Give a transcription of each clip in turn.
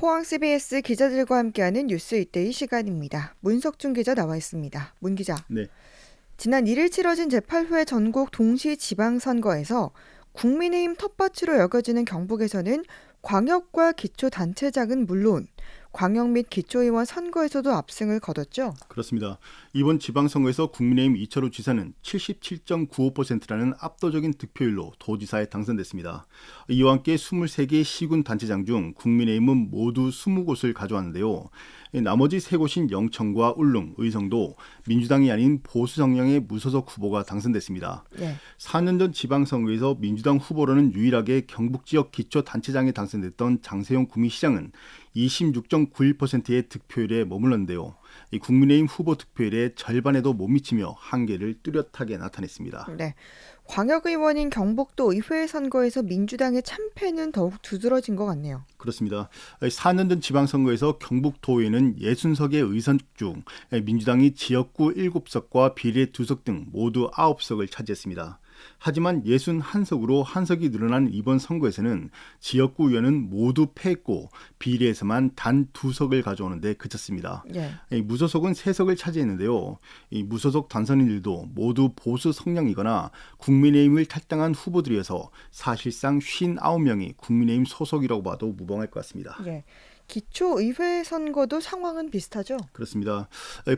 포항 CBS 기자들과 함께하는 뉴스 이때의 시간입니다. 문석준 기자 나와 있습니다. 문 기자. 네, 지난 1일 치러진 제8회 전국 동시지방선거에서 국민의힘 텃밭으로 여겨지는 경북에서는 광역과 기초단체장은 물론 광역 및 기초의원 선거에서도 압승을 거뒀죠. 그렇습니다. 이번 지방선거에서 국민의힘 이철우 지사는 77.95%라는 압도적인 득표율로 도지사에 당선됐습니다. 이와 함께 23개 시군 단체장 중 국민의힘은 모두 20곳을 가져왔는데요. 나머지 3곳인 영천과 울릉, 의성도 민주당이 아닌 보수 성향의 무소속 후보가 당선됐습니다. 네. 4년 전 지방선거에서 민주당 후보로는 유일하게 경북 지역 기초단체장에 당선됐던 장세용 구미시장은 26.91%의 득표율에 머물렀는데요. 이 국민의힘 후보 득표율의 절반에도 못 미치며 한계를 뚜렷하게 나타냈습니다. 네. 광역의원인 경북도 의회 선거에서 민주당의 참패는 더욱 두드러진 것 같네요. 그렇습니다. 4년 전 지방선거에서 경북도의회는 60석의 의선 중 민주당이 지역구 7석과 비례 2석 등 모두 9석을 차지했습니다. 하지만 61석으로 한 석이 늘어난 이번 선거에서는 지역구 의원은 모두 패했고 비례에서만 단 2석을 가져오는데 그쳤습니다. 네. 무소속은 3석을 차지했는데요. 이 무소속 당선인들도 모두 보수 성향이거나 국민의힘을 탈당한 후보들이어서 사실상 59명이 국민의힘 소속이라고 봐도 무방할 것 같습니다. 네. 기초의회 선거도 상황은 비슷하죠? 그렇습니다.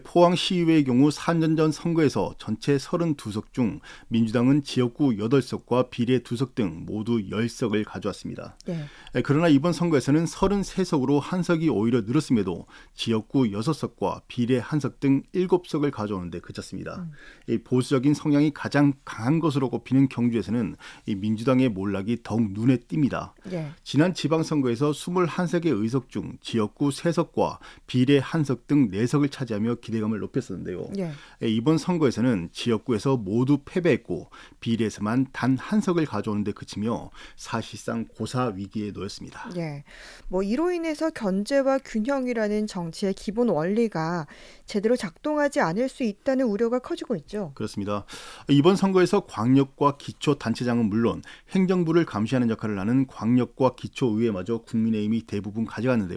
포항시의회의 경우 4년 전 선거에서 전체 32석 중 민주당은 지역구 8석과 비례 2석 등 모두 10석을 가져왔습니다. 네. 그러나 이번 선거에서는 33석으로 한 석이 오히려 늘었음에도 지역구 6석과 비례 1석 등 7석을 가져오는데 그쳤습니다. 이 보수적인 성향이 가장 강한 것으로 꼽히는 경주에서는 이 민주당의 몰락이 더욱 눈에 띕니다. 네. 지난 지방선거에서 21석의 의석 중 지역구 3석과 비례 1석 등 4석을 차지하며 기대감을 높였었는데요. 네. 이번 선거에서는 지역구에서 모두 패배했고 비례에서만 단 1석을 가져오는 데 그치며 사실상 고사 위기에 놓였습니다. 네. 이로 인해서 견제와 균형이라는 정치의 기본 원리가 제대로 작동하지 않을 수 있다는 우려가 커지고 있죠. 그렇습니다. 이번 선거에서 광역과 기초단체장은 물론 행정부를 감시하는 역할을 하는 광역과 기초의회마저 국민의힘이 대부분 가져갔는데요.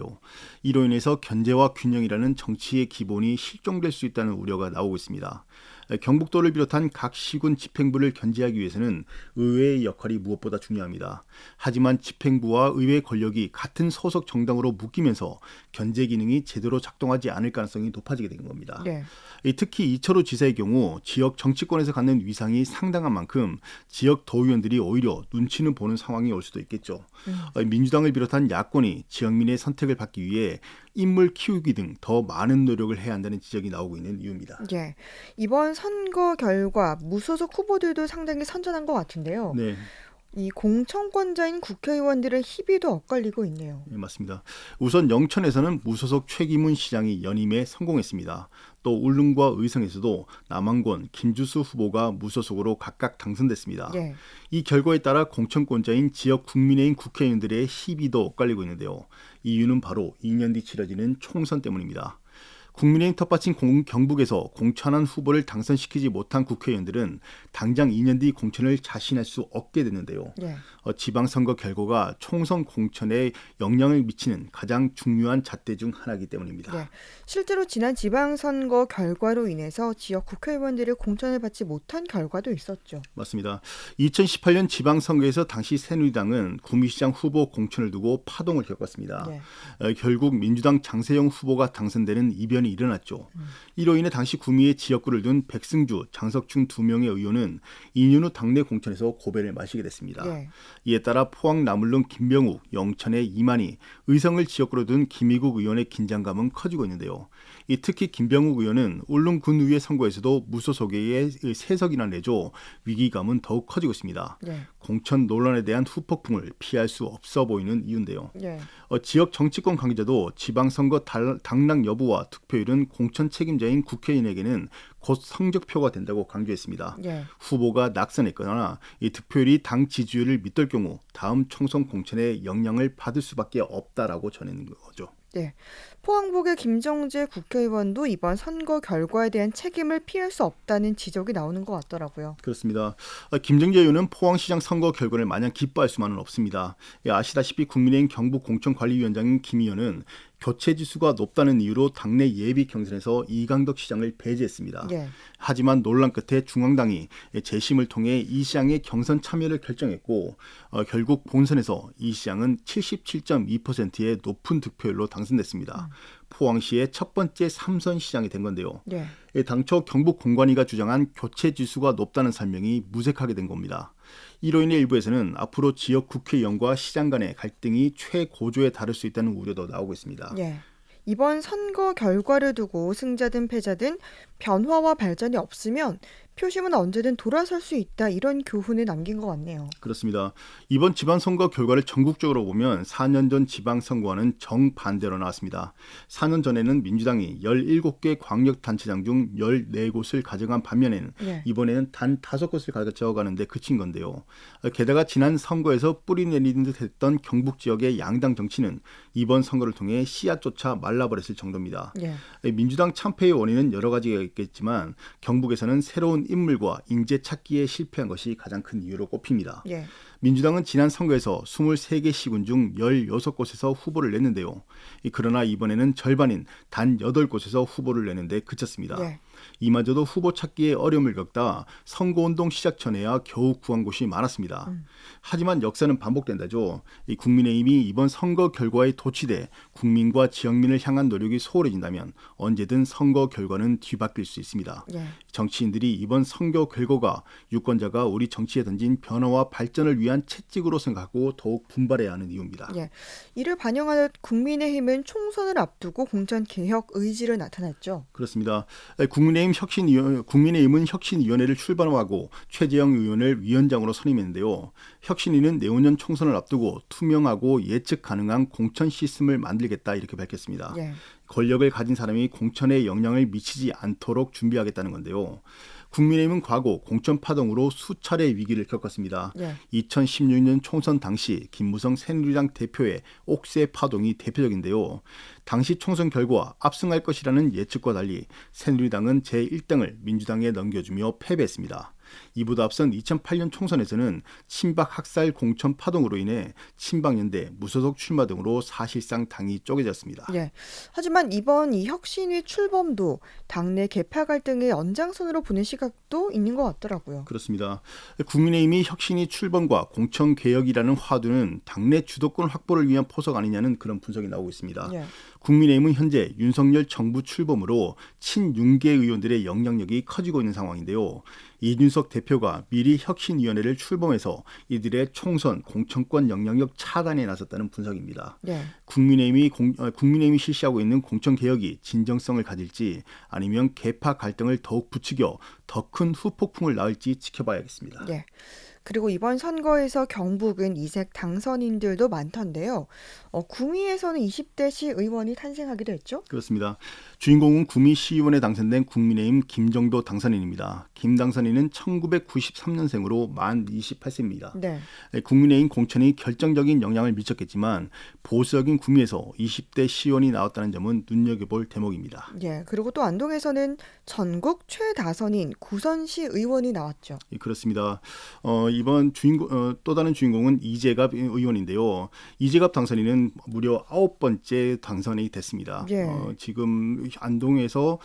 이로 인해서 견제와 균형이라는 정치의 기본이 실종될 수 있다는 우려가 나오고 있습니다. 경북도를 비롯한 각 시군 집행부를 견제하기 위해서는 의회의 역할이 무엇보다 중요합니다. 하지만 집행부와 의회 권력이 같은 소속 정당으로 묶이면서 견제 기능이 제대로 작동하지 않을 가능성이 높아지게 된 겁니다. 네. 특히 이철우 지사의 경우 지역 정치권에서 갖는 위상이 상당한 만큼 지역 도의원들이 오히려 눈치는 보는 상황이 올 수도 있겠죠. 민주당을 비롯한 야권이 지역민의 선택을 받기 위해 인물 키우기 등 더 많은 노력을 해야 한다는 지적이 나오고 있는 이유입니다. 예. 이번 선거 결과 무소속 후보들도 상당히 선전한 것 같은데요. 네. 이 공천권자인 국회의원들의 희비도 엇갈리고 있네요. 네, 맞습니다. 우선 영천에서는 무소속 최기문 시장이 연임에 성공했습니다. 또 울릉과 의성에서도 남한권 김주수 후보가 무소속으로 각각 당선됐습니다. 예. 이 결과에 따라 공천권자인 지역 국민의힘 국회의원들의 희비도 엇갈리고 있는데요. 이유는 바로 2년 뒤 치러지는 총선 때문입니다. 국민의힘 텃밭인 경북에서 공천한 후보를 당선시키지 못한 국회의원들은 당장 2년 뒤 공천을 자신할 수 없게 됐는데요. 예. 지방선거 결과가 총선 공천에 영향을 미치는 가장 중요한 잣대 중 하나이기 때문입니다. 네. 실제로 지난 지방선거 결과로 인해서 지역 국회의원들이 공천을 받지 못한 결과도 있었죠. 맞습니다. 2018년 지방선거에서 당시 새누리당은 구미시장 후보 공천을 두고 파동을 겪었습니다. 네. 결국 민주당 장세영 후보가 당선되는 이변이 일어났죠. 이로 인해 당시 구미의 지역구를 둔 백승주, 장석충 2명의 의원은 2년 후 당내 공천에서 고배를 마시게 됐습니다. 네. 이에 따라 포항 남울릉 김병욱, 영천의 이만희, 의성을 지역구로 둔 김희국 의원의 긴장감은 커지고 있는데요. 특히 김병욱 의원은 울릉군의회 선거에서도 무소속의 3석이나 내줘 위기감은 더욱 커지고 있습니다. 네. 공천 논란에 대한 후폭풍을 피할 수 없어 보이는 이유인데요. 네. 지역 정치권 관계자도 지방선거 당락 여부와 득표율은 공천 책임자인 국회의원에게는 곧 성적표가 된다고 강조했습니다. 예. 후보가 낙선했거나 이 득표율이 당 지지율을 밑돌 경우 다음 총선 공천에 영향을 받을 수밖에 없다라고 전하는 거죠. 네. 포항북의 김정재 국회의원도 이번 선거 결과에 대한 책임을 피할 수 없다는 지적이 나오는 것 같더라고요. 그렇습니다. 김정재 의원은 포항시장 선거 결과를 마냥 기뻐할 수만은 없습니다. 아시다시피 국민의힘 경북공천관리위원장인 김 의원은 교체 지수가 높다는 이유로 당내 예비 경선에서 이강덕 시장을 배제했습니다. 예. 하지만 논란 끝에 중앙당이 재심을 통해 이 시장의 경선 참여를 결정했고 결국 본선에서 이 시장은 77.2%의 높은 득표율로 당선됐습니다. 포항시의 첫 번째 3선 시장이 된 건데요. 예. 당초 경북 공관위가 주장한 교체 지수가 높다는 설명이 무색하게 된 겁니다. 이로 인해 일부에서는 앞으로 지역 국회의원과 시장 간의 갈등이 최고조에 달할 수 있다는 우려도 나오고 있습니다. 예. 이번 선거 결과를 두고 승자든 패자든 변화와 발전이 없으면 표심은 언제든 돌아설 수 있다 이런 교훈을 남긴 것 같네요. 그렇습니다. 이번 지방선거 결과를 전국적으로 보면 4년 전 지방선거와는 정반대로 나왔습니다. 4년 전에는 민주당이 17개 광역단체장 중 14곳을 가져간 반면에는 예. 이번에는 단 5곳을 가져가는데 그친 건데요. 게다가 지난 선거에서 뿌리 내리는 듯 했던 경북 지역의 양당 정치는 이번 선거를 통해 씨앗조차 말라버렸을 정도입니다. 예. 민주당 참패의 원인은 여러 가지가 있겠지만 경북에서는 새로운 인물과 인재 찾기에 실패한 것이 가장 큰 이유로 꼽힙니다. 예. 민주당은 지난 선거에서 23개 시군 중 16곳에서 후보를 냈는데요. 그러나 이번에는 절반인 단 8곳에서 후보를 내는데 그쳤습니다. 예. 이마저도 후보 찾기에 어려움을 겪다 선거운동 시작 전에야 겨우 구한 곳이 많았습니다. 하지만 역사는 반복된다죠. 국민의힘이 이번 선거 결과에 도취돼 국민과 지역민을 향한 노력이 소홀해진다면 언제든 선거 결과는 뒤바뀔 수 있습니다. 예. 정치인들이 이번 선거 결과가 유권자가 우리 정치에 던진 변화와 발전을 위한 채찍으로 생각하고 더욱 분발해야 하는 이유입니다. 예. 이를 반영하여 국민의힘은 총선을 앞두고 공천 개혁 의지를 나타냈죠. 그렇습니다. 국민의힘은 혁신위원회를 출범하고 최재형 의원을 위원장으로 선임했는데요. 혁신위는 내후년 총선을 앞두고 투명하고 예측 가능한 공천 시스템을 만들겠다 이렇게 밝혔습니다. 예. 권력을 가진 사람이 공천에 영향을 미치지 않도록 준비하겠다는 건데요. 국민의힘은 과거 공천 파동으로 수차례 위기를 겪었습니다. 예. 2016년 총선 당시 김무성 새누리당 대표의 옥새 파동이 대표적인데요. 당시 총선 결과 압승할 것이라는 예측과 달리 새누리당은 제1등을 민주당에 넘겨주며 패배했습니다. 이보다 앞선 2008년 총선에서는 친박 학살 공천 파동으로 인해 친박연대, 무소속 출마 등으로 사실상 당이 쪼개졌습니다. 예. 하지만 이번 이 혁신위 출범도 당내 계파 갈등의 연장선으로 보는 시각도 있는 것 같더라고요. 그렇습니다. 국민의힘이 혁신위 출범과 공천 개혁이라는 화두는 당내 주도권 확보를 위한 포석 아니냐는 그런 분석이 나오고 있습니다. 예. 국민의힘은 현재 윤석열 정부 출범으로 친윤계 의원들의 영향력이 커지고 있는 상황인데요. 이준석 대표가 미리 혁신위원회를 출범해서 이들의 총선 공천권 영향력 차단에 나섰다는 분석입니다. 예. 국민의힘이 실시하고 있는 공천 개혁이 진정성을 가질지 아니면 계파 갈등을 더욱 부추겨 더 큰 후폭풍을 낳을지 지켜봐야겠습니다. 예. 그리고 이번 선거에서 경북은 이색 당선인들도 많던데요. 구미에서는 20대 시의원이 탄생하기도 했죠? 그렇습니다. 주인공은 구미 시의원에 당선된 국민의힘 김정도 당선인입니다. 김 당선인은 1993년생으로 만 28세입니다. 네. 국민의힘 공천이 결정적인 영향을 미쳤겠지만 보수적인 구미에서 20대 시의원이 나왔다는 점은 눈여겨볼 대목입니다. 예. 그리고 또 안동에서는 전국 최다선인 구선시 의원이 나왔죠. 그렇습니다. 이번 또 다른 주인공은 이재갑 의원인데요. 이재갑 당선인은 무려 9번째 당선이 됐습니다. 예. 지금 안동에서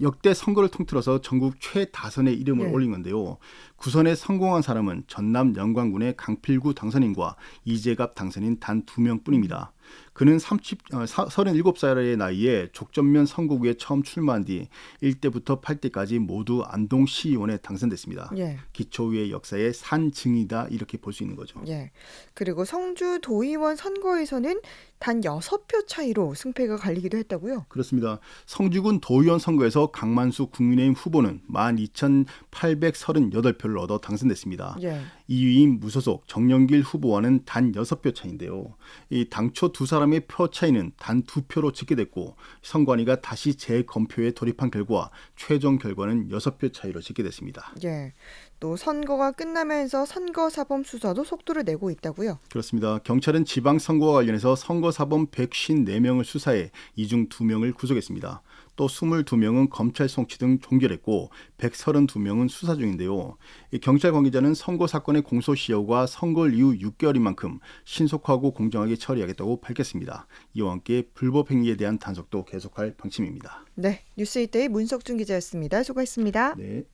역대 선거를 통틀어서 전국 최다선의 이름을 예. 올린 건데요. 구선에 성공한 사람은 전남 영광군의 강필구 당선인과 이재갑 당선인 단 2명뿐입니다. 그는 37살의 나이에 족전면 선거구에 처음 출마한 뒤 1대부터 8대까지 모두 안동 시의원에 당선됐습니다. 예. 기초의회 역사의 산증이다 이렇게 볼 수 있는 거죠. 예. 그리고 성주 도의원 선거에서는 단 6표 차이로 승패가 갈리기도 했다고요? 그렇습니다. 성주군 도의원 선거에서 강만수 국민의힘 후보는 12,838표를 얻어 당선됐습니다. 예. 2위인 무소속 정영길 후보와는 단 6표 차인데요. 이 당초 두 사람의 표 차이는 단 2표로 집계됐고 선관위가 다시 재검표에 돌입한 결과 최종 결과는 6표 차이로 집계됐습니다. 예. 또 선거가 끝나면서 선거사범 수사도 속도를 내고 있다고요? 그렇습니다. 경찰은 지방선거와 관련해서 선거사범 154명을 수사해 이 중 2명을 구속했습니다. 또 22명은 검찰 송치 등 종결했고 132명은 수사 중인데요. 이 경찰 관계자는 선거 사건의 공소시효가 선거 이후 6개월인 만큼 신속하고 공정하게 처리하겠다고 밝혔습니다. 이와 함께 불법 행위에 대한 단속도 계속할 방침입니다. 네, 뉴스이데이 문석준 기자였습니다. 수고했습니다. 네.